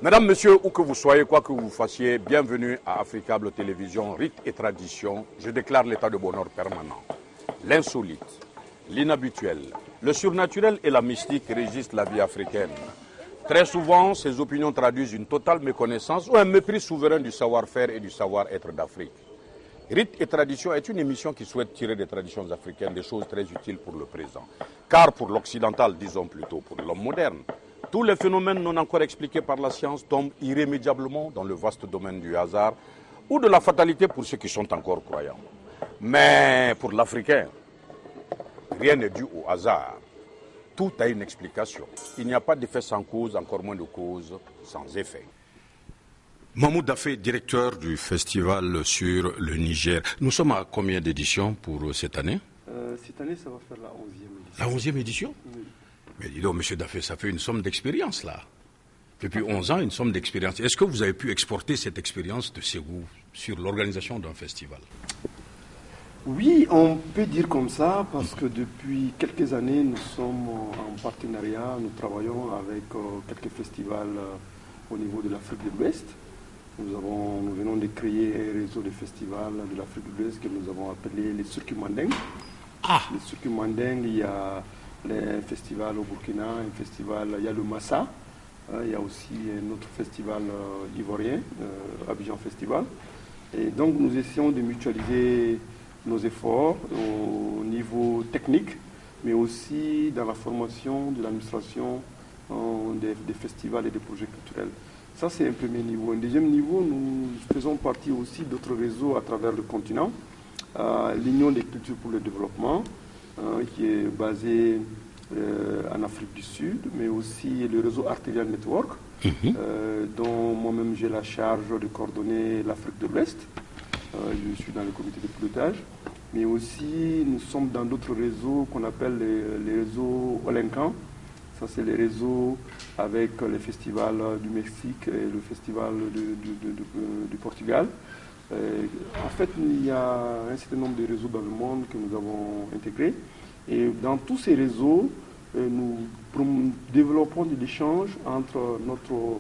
Mesdames, Messieurs, où que vous soyez, quoi que vous fassiez, bienvenue à Africable Télévision, Rite et Tradition. Je déclare l'état de bonheur permanent. L'insolite, l'inhabituel, le surnaturel et la mystique régissent la vie africaine. Très souvent, ces opinions traduisent une totale méconnaissance ou un mépris souverain du savoir-faire et du savoir-être d'Afrique. Rite et Tradition est une émission qui souhaite tirer des traditions africaines des choses très utiles pour le présent. Car pour l'occidental, disons plutôt pour l'homme moderne, tous les phénomènes non encore expliqués par la science tombent irrémédiablement dans le vaste domaine du hasard ou de la fatalité pour ceux qui sont encore croyants. Mais pour l'Africain, rien n'est dû au hasard. Tout a une explication. Il n'y a pas d'effet sans cause, encore moins de cause sans effet. Mahmoud Dafé, directeur du festival sur le Niger. Nous sommes à combien d'éditions pour cette année? Cette année, ça va faire la 11e édition. La 11e édition? Oui. Mais dis donc, M. Dafé, ça fait une somme d'expérience, là. Depuis 11 ans, une somme d'expérience. Est-ce que vous avez pu exporter cette expérience de Ségou sur l'organisation d'un festival? Oui, on peut dire comme ça, parce que depuis quelques années, nous sommes en partenariat, nous travaillons avec quelques festivals au niveau de l'Afrique de l'Ouest. Nous venons de créer un réseau de festivals de l'Afrique de l'Ouest que nous avons appelé les circuits mandingues. Les circuits mandingues, il y a les festivals au Burkina, il y a le Massa, il y a aussi un autre festival ivoirien, Abidjan Festival. Et donc nous essayons de mutualiser nos efforts au niveau technique, mais aussi dans la formation de l'administration des festivals et des projets culturels. Ça, c'est un premier niveau. Un deuxième niveau, nous faisons partie aussi d'autres réseaux à travers le continent. L'Union des cultures pour le développement, qui est basé en Afrique du Sud, mais aussi le réseau Arterial Network, dont moi-même j'ai la charge de coordonner l'Afrique de l'Ouest. Je suis dans le comité de pilotage. Mais aussi, nous sommes dans d'autres réseaux qu'on appelle les réseaux Olencan. Ça, c'est les réseaux avec le festival du Mexique et le festival du Portugal. En fait, il y a un certain nombre de réseaux dans le monde que nous avons intégrés. Et dans tous ces réseaux, nous développons de l'échange entre notre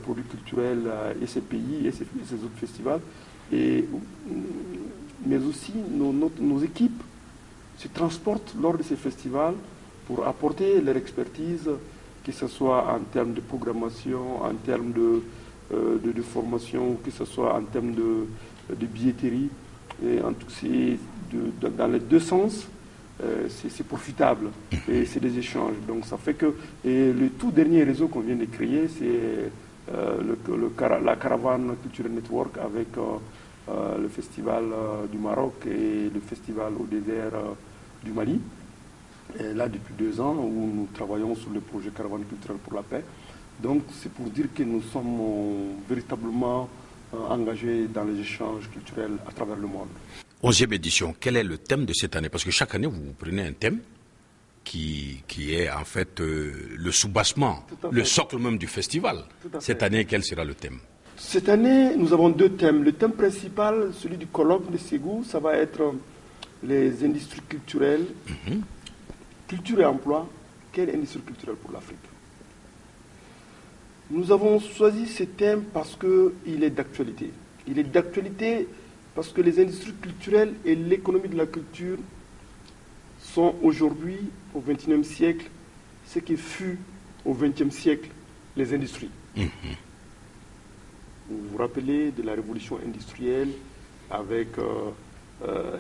produit culturel et ces pays et ces autres festivals. Mais aussi, nos équipes se transportent lors de ces festivals pour apporter leur expertise, que ce soit en termes de programmation, en termes de formation, que ce soit en termes de billetterie. Et dans les deux sens, c'est profitable et c'est des échanges. Donc ça fait que le tout dernier réseau qu'on vient de créer, c'est la Caravane Culturelle Network avec le festival du Maroc et le festival au désert du Mali. Et là, depuis 2 ans, où nous travaillons sur le projet Caravane culturelle pour la paix. Donc, c'est pour dire que nous sommes véritablement engagés dans les échanges culturels à travers le monde. 11e édition, quel est le thème de cette année? Parce que chaque année, vous prenez un thème qui est en fait le soubassement, le socle même du festival. Cette année, quel sera le thème? Cette année, nous avons 2 thèmes. Le thème principal, celui du colloque de Ségou, ça va être les industries culturelles. Culture et emploi, quelle industrie culturelle pour l'Afrique? Nous avons choisi ce thème parce qu'il est d'actualité. Il est d'actualité parce que les industries culturelles et l'économie de la culture sont aujourd'hui, au XXIe siècle, ce qui fut au XXe siècle les industries. Vous vous rappelez de la révolution industrielle avec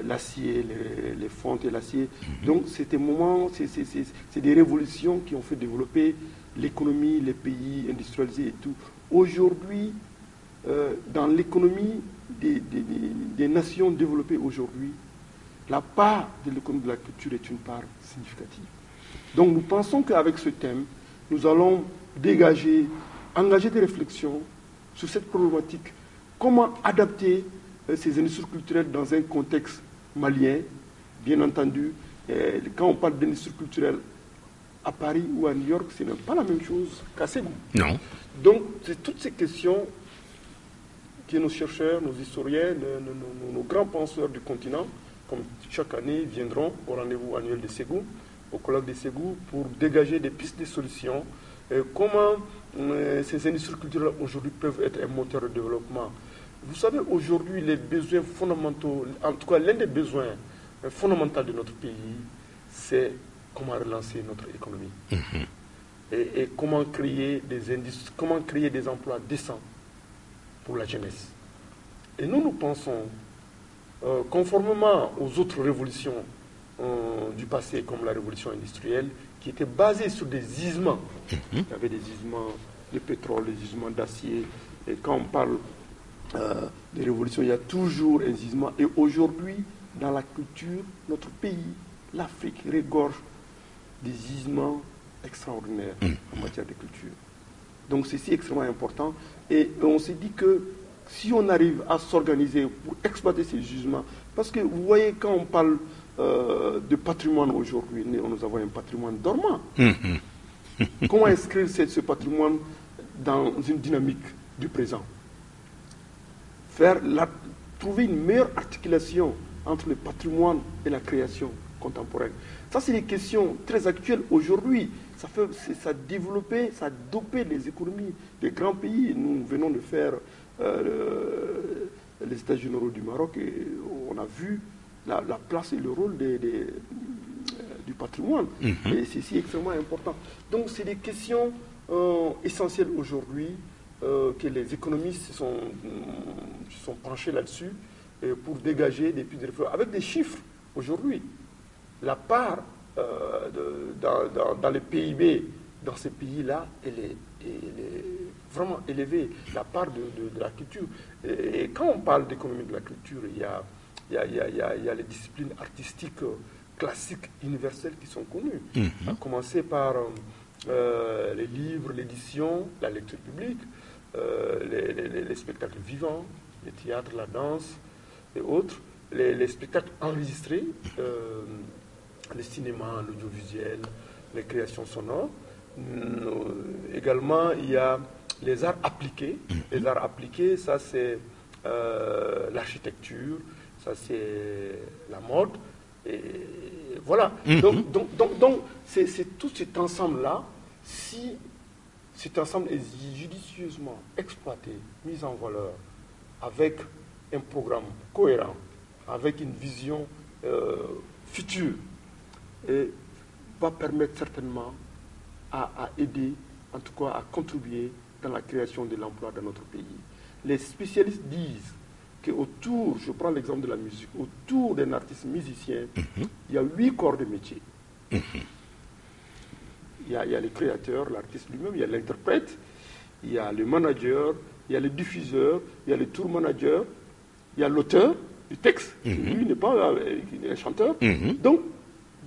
l'acier, les fontes et l'acier. Donc c'était c'est des révolutions qui ont fait développer l'économie, les pays industrialisés et tout. Aujourd'hui, dans l'économie des nations développées aujourd'hui, la part de l'économie de la culture est une part significative. Donc nous pensons qu'avec ce thème, nous allons engager des réflexions sur cette problématique. Comment adapter ces industries culturelles dans un contexte malien, bien entendu. Quand on parle d'industrie culturelle à Paris ou à New York, ce n'est pas la même chose qu'à Ségou. Non. Donc, c'est toutes ces questions que nos chercheurs, nos historiens, nos grands penseurs du continent, comme chaque année, viendront au rendez-vous annuel de Ségou au colloque de Ségou pour dégager des pistes de solutions. Comment ces industries culturelles aujourd'hui peuvent être un moteur de développement. Vous savez, aujourd'hui, les besoins fondamentaux, en tout cas l'un des besoins fondamentaux de notre pays, c'est comment relancer notre économie. Et comment créer des industries, comment créer des emplois décents pour la jeunesse. Et nous pensons, conformément aux autres révolutions du passé, comme la révolution industrielle, qui était basée sur des gisements. Il y avait des gisements de pétrole, des gisements d'acier. Et quand on parle de révolution, il y a toujours un gisement. Et aujourd'hui, dans la culture, notre pays, l'Afrique, regorge des gisements extraordinaires en matière de culture. Donc ceci est extrêmement important. Et on s'est dit que si on arrive à s'organiser pour exploiter ces gisements, parce que vous voyez, quand on parle de patrimoine aujourd'hui, nous avons un patrimoine dormant. Comment inscrire ce patrimoine dans une dynamique du présent? Trouver une meilleure articulation entre le patrimoine et la création contemporaine. Ça, c'est des questions très actuelles aujourd'hui. Ça a développé, ça a dopé les économies des grands pays. Nous venons de faire les États généraux du Maroc et on a vu la place et le rôle du patrimoine. Et c'est extrêmement important. Donc, c'est des questions essentielles aujourd'hui que les économistes se sont penchés là-dessus pour dégager des pistes de réflexion avec des chiffres aujourd'hui. La part dans les PIB, dans ces pays-là, elle est vraiment élevée, la part de la culture. Et quand on parle d'économie de la culture, il y a les disciplines artistiques classiques, universelles qui sont connues. À commencer par les livres, l'édition, la lecture publique, les spectacles vivants, le théâtre, la danse et autres, les spectacles enregistrés, le cinéma, l'audiovisuel, les créations sonores. Également, il y a les arts appliqués. Les arts appliqués, ça c'est l'architecture, ça c'est la mode. Et voilà. Donc c'est tout cet ensemble-là. Si cet ensemble est judicieusement exploité, mis en valeur, avec un programme cohérent, avec une vision future, et va permettre certainement à aider, en tout cas à contribuer dans la création de l'emploi dans notre pays. Les spécialistes disent qu'autour, je prends l'exemple de la musique, autour d'un artiste musicien, il y a 8 corps de métier. Il y a le créateur, l'artiste lui-même, il y a l'interprète, il y a le manager, il y a le diffuseur, il y a le tour manager, il y a l'auteur du texte, lui n'est pas un chanteur. Donc,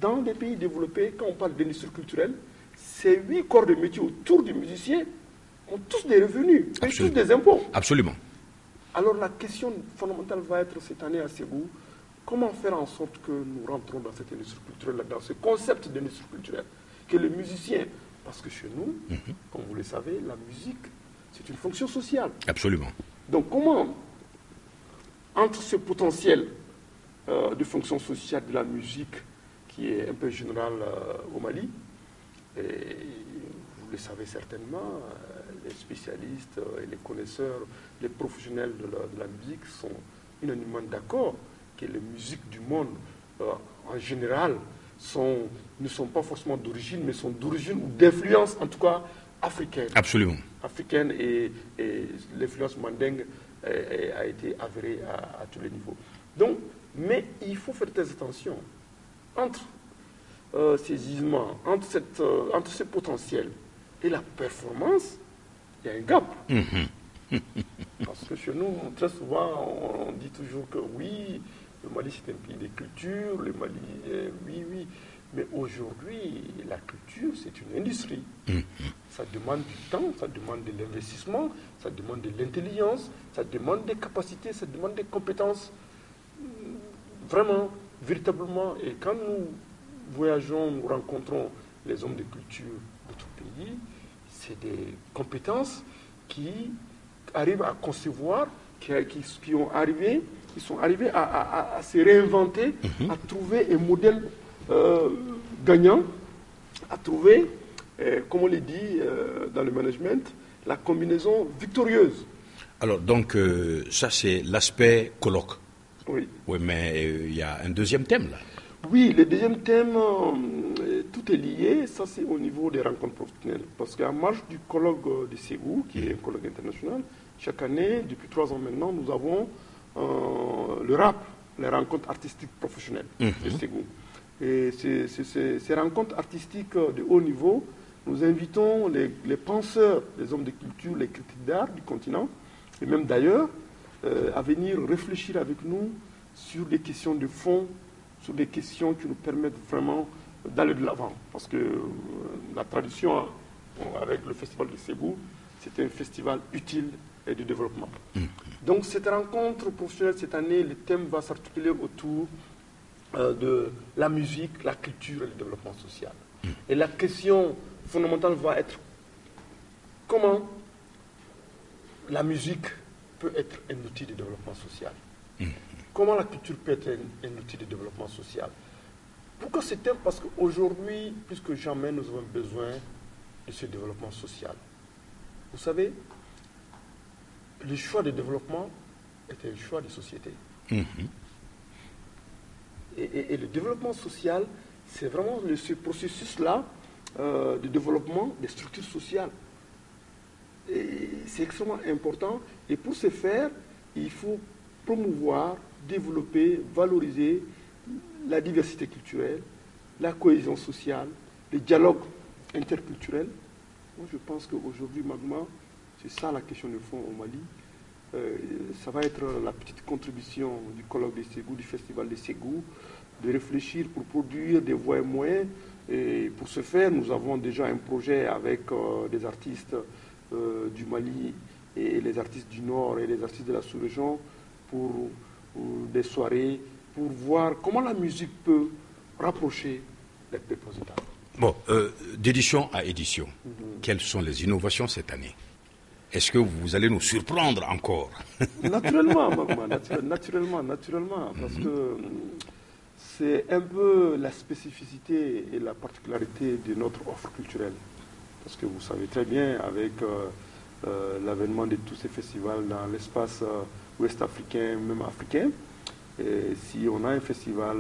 dans les pays développés, quand on parle d'industrie culturelle, ces 8 corps de métier autour du musicien ont tous des revenus, payent tous des impôts. Absolument. Alors la question fondamentale va être cette année à Ségou, comment faire en sorte que nous rentrons dans cette industrie culturelle, dans ce concept d'industrie culturelle, que le musicien, parce que chez nous, comme vous le savez, la musique, c'est une fonction sociale. Absolument. Donc comment, entre ce potentiel de fonction sociale de la musique, qui est un peu général au Mali, et vous le savez certainement, les spécialistes et les connaisseurs, les professionnels de la musique sont unanimement d'accord que les musiques du monde, en général, ne sont pas forcément d'origine, mais sont d'origine ou d'influence, en tout cas, africaine. Absolument. Africaine, et l'influence mandingue a été avérée à tous les niveaux. Donc, mais il faut faire très attention. Entre ces gisements, entre ce potentiel et la performance, il y a un gap. Parce que chez nous, très souvent, on dit toujours que oui, le Mali c'est un pays de culture, le Mali, oui. Mais aujourd'hui, la culture, c'est une industrie. Ça demande du temps, ça demande de l'investissement, ça demande de l'intelligence, ça demande des capacités, ça demande des compétences. Vraiment, véritablement. Et quand nous voyageons, nous rencontrons les hommes de culture d'autres pays, c'est des compétences qui arrivent à concevoir, qui sont arrivés à se réinventer, à trouver un modèle gagnant à trouver, comme on l'a dit dans le management, la combinaison victorieuse. Alors, donc, ça, c'est l'aspect colloque. Oui. Oui, mais il y a un deuxième thème, là. Oui, le deuxième thème, tout est lié. Ça, c'est au niveau des rencontres professionnelles. Parce qu'en marge du colloque de Ségou, qui est un colloque international, chaque année, depuis 3 ans maintenant, nous avons le RAP, les rencontres artistiques professionnelles de Ségou. Et ces rencontres artistiques de haut niveau, nous invitons les penseurs, les hommes de culture, les critiques d'art du continent, et même d'ailleurs, à venir réfléchir avec nous sur des questions de fond, sur des questions qui nous permettent vraiment d'aller de l'avant. Parce que la tradition avec le festival de Ségou, c'est un festival utile et de développement. Donc cette rencontre professionnelle cette année, le thème va s'articuler autour de la musique, la culture et le développement social. Et la question fondamentale va être comment la musique peut être un outil de développement social. Comment la culture peut être un outil de développement social. Pourquoi ce thème? Parce qu'aujourd'hui, plus que jamais, nous avons besoin de ce développement social. Vous savez, le choix de développement est un choix de société. Et le développement social, c'est vraiment ce processus-là de développement des structures sociales. Et c'est extrêmement important. Et pour ce faire, il faut promouvoir, développer, valoriser la diversité culturelle, la cohésion sociale, le dialogue interculturel. Moi, je pense qu'aujourd'hui, Magma, c'est ça la question de fond au Mali. Ça va être la petite contribution du colloque de Ségou, du festival de Ségou, de réfléchir pour produire des voies et moyens. Et pour ce faire, nous avons déjà un projet avec des artistes du Mali et les artistes du Nord et les artistes de la sous-région pour des soirées, pour voir comment la musique peut rapprocher les peuples états. Bon, d'édition à édition, quelles sont les innovations cette année? Est-ce que vous allez nous surprendre encore? Naturellement, Magma, naturellement, parce que c'est un peu la spécificité et la particularité de notre offre culturelle. Parce que vous savez très bien, avec l'avènement de tous ces festivals dans l'espace ouest africain, même africain, et si on a un festival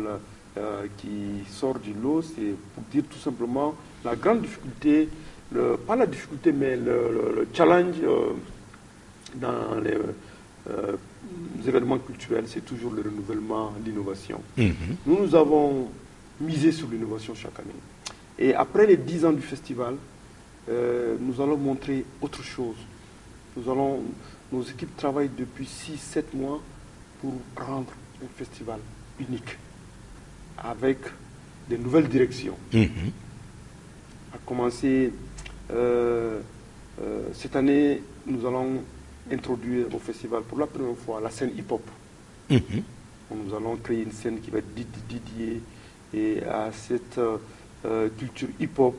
qui sort du lot, c'est pour dire tout simplement la grande difficulté, pas la difficulté, mais le challenge dans les événements culturels, c'est toujours le renouvellement, l'innovation. Nous avons misé sur l'innovation chaque année. Et après les 10 ans du festival, nous allons montrer autre chose. Nos équipes travaillent depuis 6-7 mois pour rendre un festival unique, avec de nouvelles directions. À commencer, cette année, nous allons introduire au festival pour la première fois la scène hip-hop. Nous allons créer une scène qui va être dédiée à cette culture hip-hop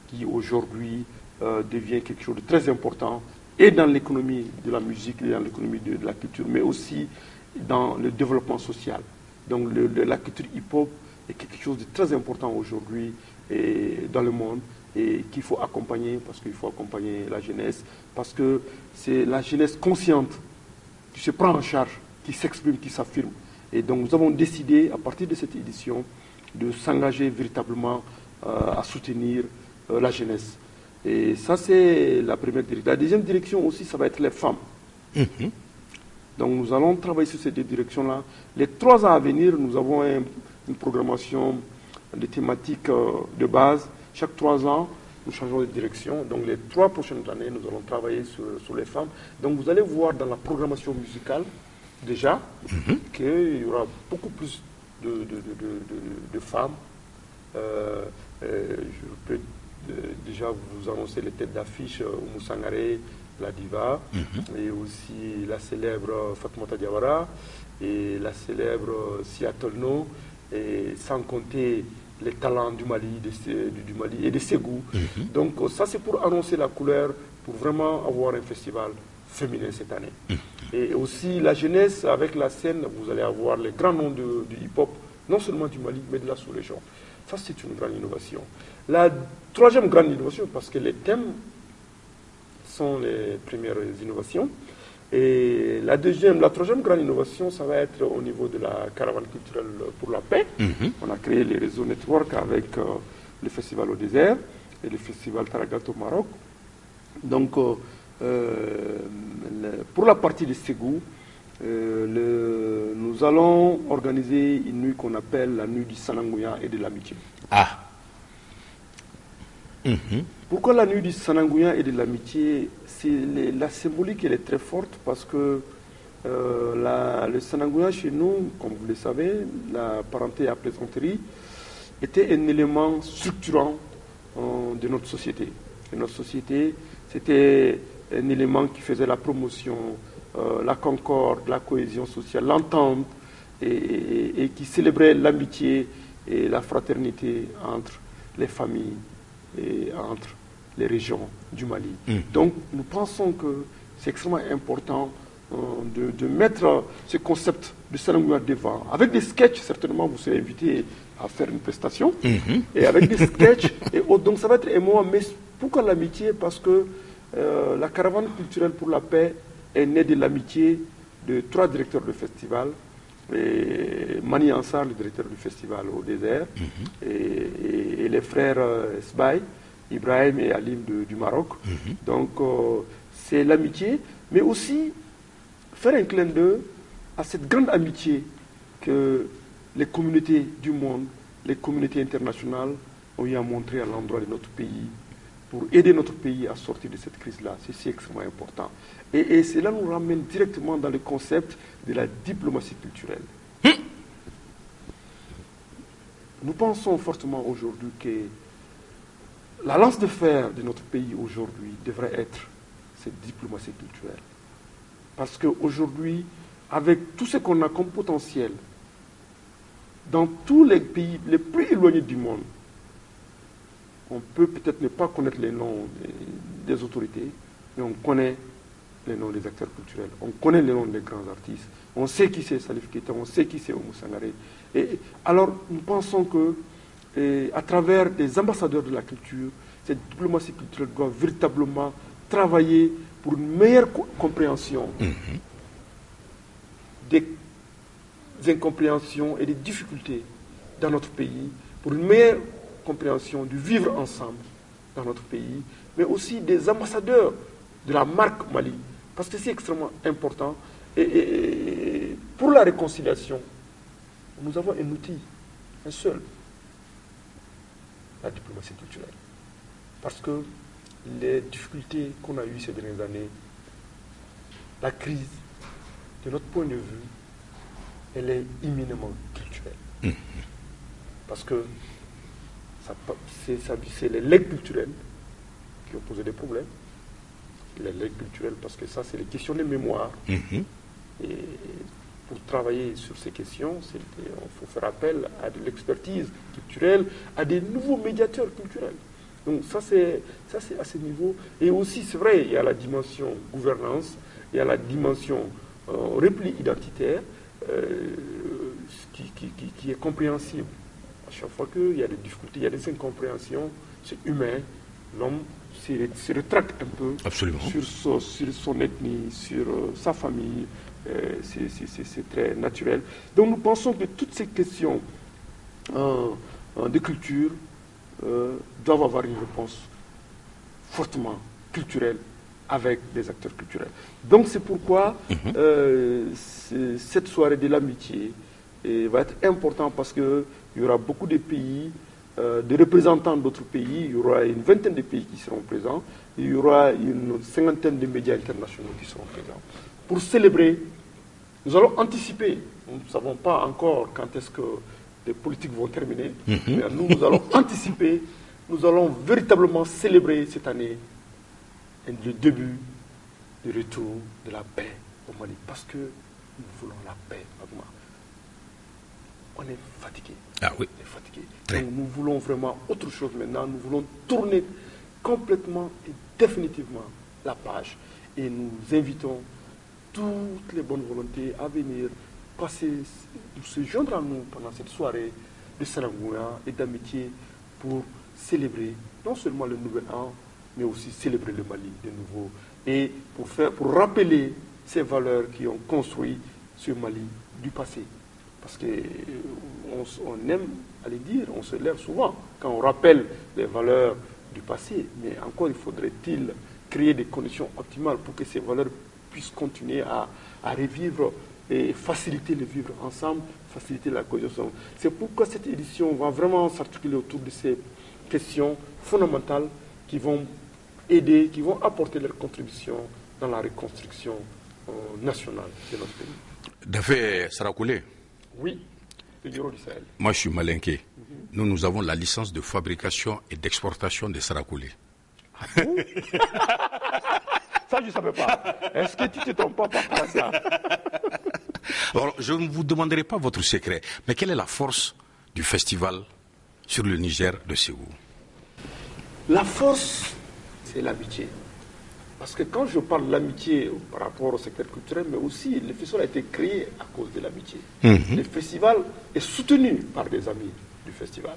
qui aujourd'hui devient quelque chose de très important et dans l'économie de la musique, et dans l'économie de la culture, mais aussi dans le développement social. Donc la culture hip-hop est quelque chose de très important aujourd'hui dans le monde et qu'il faut accompagner, parce qu'il faut accompagner la jeunesse, parce que c'est la jeunesse consciente qui se prend en charge, qui s'exprime, qui s'affirme. Et donc nous avons décidé, à partir de cette édition, de s'engager véritablement à soutenir la jeunesse. Et ça, c'est la première direction. La deuxième direction aussi, ça va être les femmes. Donc nous allons travailler sur ces deux directions-là. Les 3 ans à venir, nous avons une programmation de thématiques de base. Chaque 3 ans, nous changeons de direction. Donc les 3 prochaines années, nous allons travailler sur les femmes. Donc vous allez voir dans la programmation musicale, déjà, qu'il y aura beaucoup plus de femmes. Je peux déjà vous annoncer les têtes d'affiche, Oumou Sangaré, la diva, et aussi la célèbre Fatoumata Diawara, et la célèbre Seattle No, et sans compter les talents du Mali, du Mali et de Ségou. Donc ça, c'est pour annoncer la couleur, pour vraiment avoir un festival féminin cette année. Et aussi la jeunesse, avec la scène, vous allez avoir les grands noms du hip-hop, non seulement du Mali, mais de la sous-région. Ça, c'est une grande innovation. La troisième grande innovation, parce que les thèmes sont les premières innovations. Et la troisième grande innovation, ça va être au niveau de la caravane culturelle pour la paix. On a créé les réseaux network avec le festival au désert et le festival Taragat au Maroc. Donc, pour la partie de Ségou, nous allons organiser une nuit qu'on appelle la nuit du Sanangouya et de l'amitié. Ah. Pourquoi la nuit du Sanangouya et de l'amitié? La symbolique elle est très forte parce que le Sanangouya chez nous, comme vous le savez, la parenté à plaisanterie, était un élément structurant de notre société. Et notre société, c'était un élément qui faisait la promotion, la concorde, la cohésion sociale, l'entente, et qui célébrait l'amitié et la fraternité entre les familles et entre les régions du Mali. Donc nous pensons que c'est extrêmement important de mettre ce concept de Sanangouya devant. Avec des sketchs, certainement vous serez invité à faire une prestation, et avec des sketchs, donc ça va être un moment. Mais pourquoi l'amitié? Parce que la caravane culturelle pour la paix est née de l'amitié de 3 directeurs de festival. Mani Ansar, le directeur du festival au désert, et les frères Sbaï, Ibrahim et Alim du Maroc. Donc c'est l'amitié, mais aussi faire un clin d'œil à cette grande amitié que les communautés du monde, les communautés internationales ont eu à montrer à l'endroit de notre pays pour aider notre pays à sortir de cette crise-là. C'est extrêmement important. Et cela nous ramène directement dans le concept de la diplomatie culturelle. Nous pensons fortement aujourd'hui que la lance de fer de notre pays aujourd'hui devrait être cette diplomatie culturelle. Parce qu'aujourd'hui, avec tout ce qu'on a comme potentiel, dans tous les pays les plus éloignés du monde, on peut peut-être ne pas connaître les noms des autorités, mais on connaît les noms des acteurs culturels, on connaît les noms des grands artistes, on sait qui c'est Salif Keita, on sait qui c'est Oumou Sangaré. Et alors, nous pensons que, à travers des ambassadeurs de la culture, cette diplomatie culturelle doit véritablement travailler pour une meilleure compréhension des incompréhensions et des difficultés dans notre pays, pour une meilleure compréhension du vivre ensemble dans notre pays, mais aussi des ambassadeurs de la marque Mali, parce que c'est extrêmement important. Et pour la réconciliation, nous avons un outil, un seul, la diplomatie culturelle. Parce que les difficultés qu'on a eues ces dernières années, la crise, de notre point de vue, elle est imminemment culturelle. Parce que c'est les legs culturels qui ont posé des problèmes. Les legs culturels, parce que ça, c'est les questions de mémoire. Et pour travailler sur ces questions, il faut faire appel à de l'expertise culturelle, à des nouveaux médiateurs culturels. Donc ça, c'est à ce niveau. Et aussi, c'est vrai, il y a la dimension gouvernance, il y a la dimension repli identitaire, qui est compréhensible. À chaque fois qu'il y a des difficultés, il y a des incompréhensions, c'est humain. L'homme se rétracte un peu sur son ethnie, sur sa famille. C'est très naturel. Donc nous pensons que toutes ces questions de culture doivent avoir une réponse fortement culturelle avec des acteurs culturels. Donc c'est pourquoi cette soirée de l'amitié va être importante, parce qu'il y aura beaucoup de pays, de représentants d'autres pays, il y aura une vingtaine de pays qui seront présents, il y aura une 50aine de médias internationaux qui seront présents. Pour célébrer, nous allons anticiper, nous ne savons pas encore quand est-ce que les politiques vont terminer, mais nous allons anticiper, nous allons véritablement célébrer cette année le début du retour de la paix au Mali, parce que nous voulons la paix, Magma. On est fatigué. Ah oui. On est fatigué. Donc nous voulons vraiment autre chose maintenant. Nous voulons tourner complètement et définitivement la page. Et nous invitons toutes les bonnes volontés à venir passer, se joindre à nous pendant cette soirée de Sarangouya et d'amitié pour célébrer non seulement le nouvel an, mais aussi célébrer le Mali de nouveau. Et pour rappeler ces valeurs qui ont construit ce Mali du passé. Parce qu'on aime à les dire, on se lève souvent quand on rappelle les valeurs du passé. Mais encore, il faudrait-il créer des conditions optimales pour que ces valeurs puissent continuer à revivre et faciliter le vivre ensemble, faciliter la cohésion. C'est pourquoi cette édition va vraiment s'articuler autour de ces questions fondamentales qui vont aider, qui vont apporter leur contribution dans la reconstruction nationale de notre pays. Dafé Sarakoulé. Oui, le bureau du Sahel. Moi, je suis malinqué. Nous avons la licence de fabrication et d'exportation de Sarakoulé. Ça, je ne savais pas. Est-ce que tu ne te trompes pas par rapport à ça? Alors, je ne vous demanderai pas votre secret, mais quelle est la force du festival sur le Niger de Ségou? La force, c'est l'amitié. Parce que quand je parle de l'amitié par rapport au secteur culturel, mais aussi le festival a été créé à cause de l'amitié. Le festival est soutenu par des amis du festival,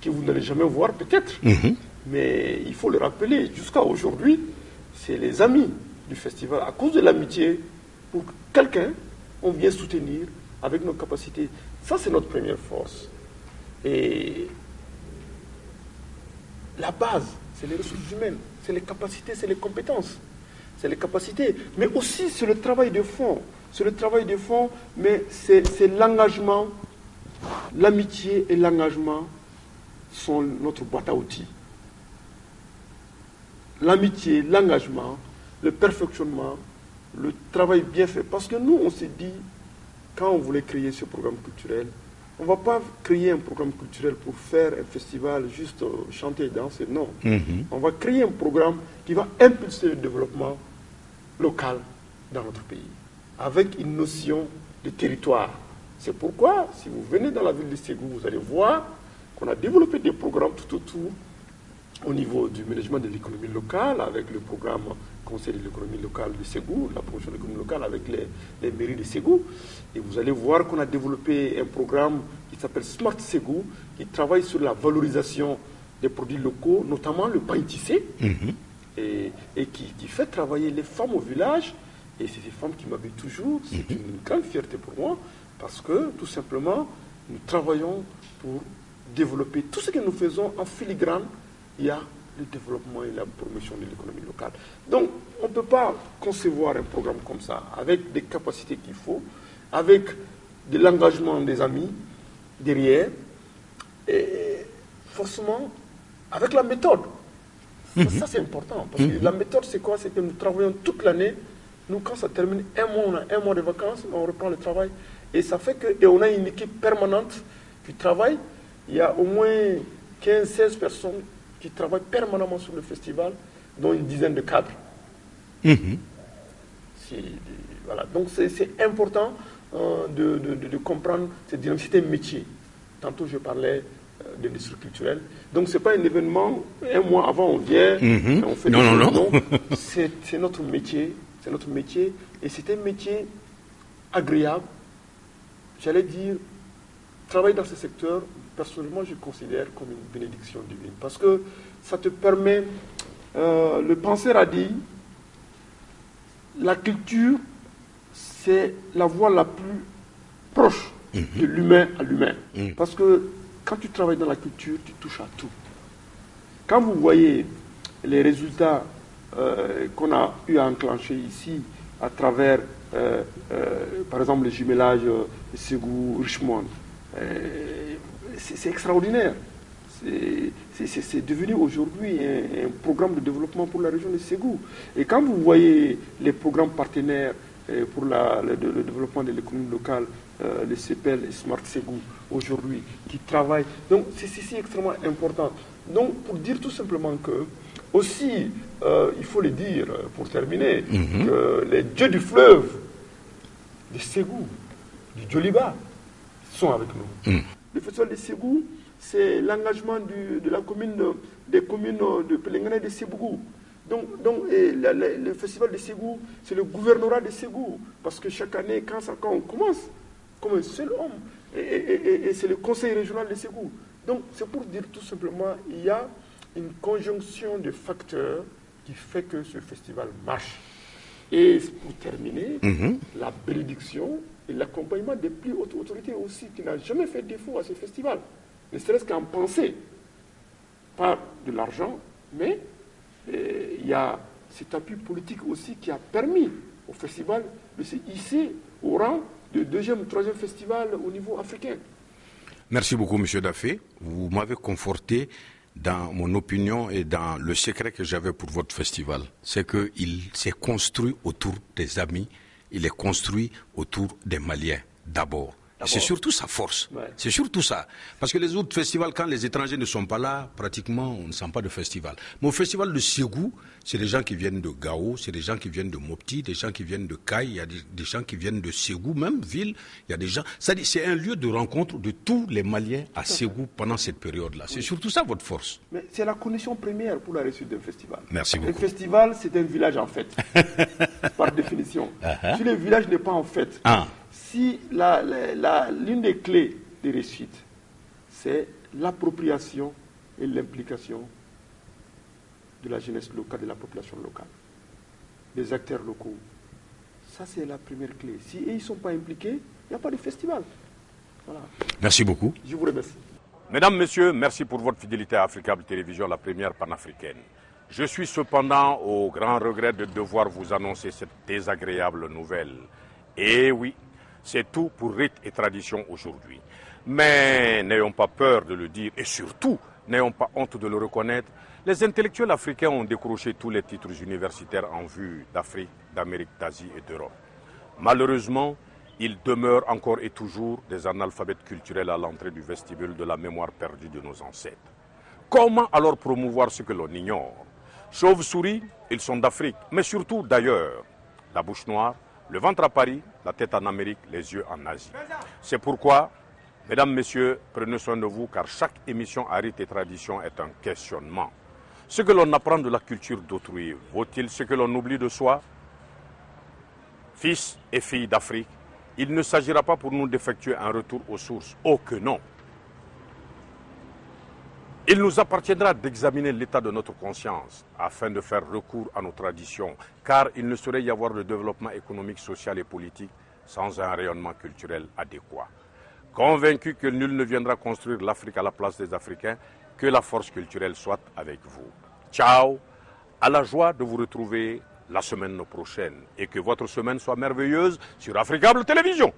que vous n'allez jamais voir peut-être, mais il faut le rappeler, jusqu'à aujourd'hui, c'est les amis du festival. À cause de l'amitié, pour quelqu'un, on vient soutenir avec nos capacités. Ça, c'est notre première force. Et la base, c'est les ressources humaines, c'est les capacités, c'est les compétences. C'est les capacités, mais aussi c'est le travail de fond. C'est le travail de fond, mais c'est l'engagement. L'amitié et l'engagement sont notre boîte à outils. L'amitié, l'engagement, le perfectionnement, le travail bien fait. Parce que nous, on s'est dit, quand on voulait créer ce programme culturel, on ne va pas créer un programme culturel pour faire un festival, juste chanter et danser, non. On va créer un programme qui va impulser le développement local dans notre pays, avec une notion de territoire. C'est pourquoi, si vous venez dans la ville de Ségou, vous allez voir qu'on a développé des programmes tout autour, au niveau du management de l'économie locale, avec le programme Conseil de l'économie locale de Ségou, la promotion de l'économie locale avec les mairies de Ségou. Et vous allez voir qu'on a développé un programme qui s'appelle Smart Ségou, qui travaille sur la valorisation des produits locaux, notamment le pain tissé, et qui fait travailler les femmes au village. Et c'est ces femmes qui m'habillent toujours. C'est une grande fierté pour moi, parce que, tout simplement, nous travaillons pour développer tout ce que nous faisons en filigrane. Il y a le développement et la promotion de l'économie locale. Donc, on ne peut pas concevoir un programme comme ça, avec des capacités qu'il faut, avec de l'engagement des amis derrière, et forcément, avec la méthode. Ça, c'est important, parce que la méthode, c'est quoi? C'est que nous travaillons toute l'année. Nous, quand ça termine, on a un mois de vacances, on reprend le travail. Et ça fait que, et on a une équipe permanente qui travaille. Il y a au moins 15-16 personnes qui travaillent permanemment sur le festival, dont une dizaine de cadres. Voilà. Donc c'est important de comprendre cette dynamique. C'est un métier. Tantôt je parlais d'industrie culturelle. Donc ce n'est pas un événement, un mois avant on vient, on fait des choses. Non. C'est notre métier. C'est notre métier. Et c'est un métier agréable. J'allais dire, travailler dans ce secteur, personnellement, je considère comme une bénédiction divine. Parce que ça te permet, le penseur a dit, la culture, c'est la voie la plus proche de l'humain à l'humain. Parce que quand tu travailles dans la culture, tu touches à tout. Quand vous voyez les résultats qu'on a eu à enclencher ici, à travers, par exemple, le jumelage Ségou-Richmond, c'est extraordinaire. C'est devenu aujourd'hui un programme de développement pour la région de Ségou. Et quand vous voyez les programmes partenaires pour le développement de l'économie locale, le CEPEL et Smart Ségou aujourd'hui, qui travaillent, donc c'est extrêmement important. Donc pour dire tout simplement que, aussi, il faut le dire pour terminer, que les dieux du fleuve, de Ségou, du Djoliba, sont avec nous. Le festival de Ségou, c'est l'engagement de la commune, des communes de Pelengana et de Sébougou. Donc le festival de Ségou, c'est le gouvernorat de Ségou. Parce que chaque année, quand on commence, comme un seul homme, et c'est le conseil régional de Ségou. Donc c'est pour dire tout simplement, il y a une conjonction de facteurs qui fait que ce festival marche. Et pour terminer, la bénédiction et l'accompagnement des plus hautes autorités aussi, qui n'a jamais fait défaut à ce festival. Ne serait-ce qu'en penser, pas de l'argent, mais il y a cet appui politique aussi qui a permis au festival de se hisser au rang de deuxième ou troisième festival au niveau africain. Merci beaucoup, M. Daffé. Vous m'avez conforté dans mon opinion et dans le secret que j'avais pour votre festival. C'est qu'il s'est construit autour des amis, il est construit autour des Maliens d'abord. C'est surtout sa force. Ouais. C'est surtout ça. Parce que les autres festivals, quand les étrangers ne sont pas là, pratiquement, on ne sent pas de festival. Mais au festival de Ségou, c'est des gens qui viennent de Gao, c'est des gens qui viennent de Mopti, des gens qui viennent de Caille, il y a des gens qui viennent de Ségou, même ville, il y a des gens... C'est un lieu de rencontre de tous les Maliens à Ségou pendant cette période-là. C'est surtout ça votre force. Mais c'est la condition première pour la réussite d'un festival. Merci beaucoup. Un festival, c'est un village en fait, par définition. Si le village n'est pas en fait... Si l'une des clés de réussite, c'est l'appropriation et l'implication de la jeunesse locale, de la population locale, des acteurs locaux. Ça, c'est la première clé. Si ils ne sont pas impliqués, il n'y a pas de festival. Voilà. Merci beaucoup. Je vous remercie. Mesdames, Messieurs, merci pour votre fidélité à Africable Télévision, la première panafricaine. Je suis cependant au grand regret de devoir vous annoncer cette désagréable nouvelle. Et oui, c'est tout pour rite et tradition aujourd'hui. Mais n'ayons pas peur de le dire et surtout, n'ayons pas honte de le reconnaître. Les intellectuels africains ont décroché tous les titres universitaires en vue d'Afrique, d'Amérique, d'Asie et d'Europe. Malheureusement, ils demeurent encore et toujours des analphabètes culturels à l'entrée du vestibule de la mémoire perdue de nos ancêtres. Comment alors promouvoir ce que l'on ignore? Chauves-souris, ils sont d'Afrique, mais surtout d'ailleurs. La bouche noire, le ventre à Paris, la tête en Amérique, les yeux en Asie. C'est pourquoi, mesdames, messieurs, prenez soin de vous, car chaque émission à rite et tradition est un questionnement. Ce que l'on apprend de la culture d'autrui, vaut-il ce que l'on oublie de soi? Fils et filles d'Afrique, il ne s'agira pas pour nous d'effectuer un retour aux sources. Oh que non! Il nous appartiendra d'examiner l'état de notre conscience afin de faire recours à nos traditions, car il ne saurait y avoir de développement économique, social et politique sans un rayonnement culturel adéquat. Convaincu que nul ne viendra construire l'Afrique à la place des Africains, que la force culturelle soit avec vous. Ciao, à la joie de vous retrouver la semaine prochaine et que votre semaine soit merveilleuse sur Africable Télévision.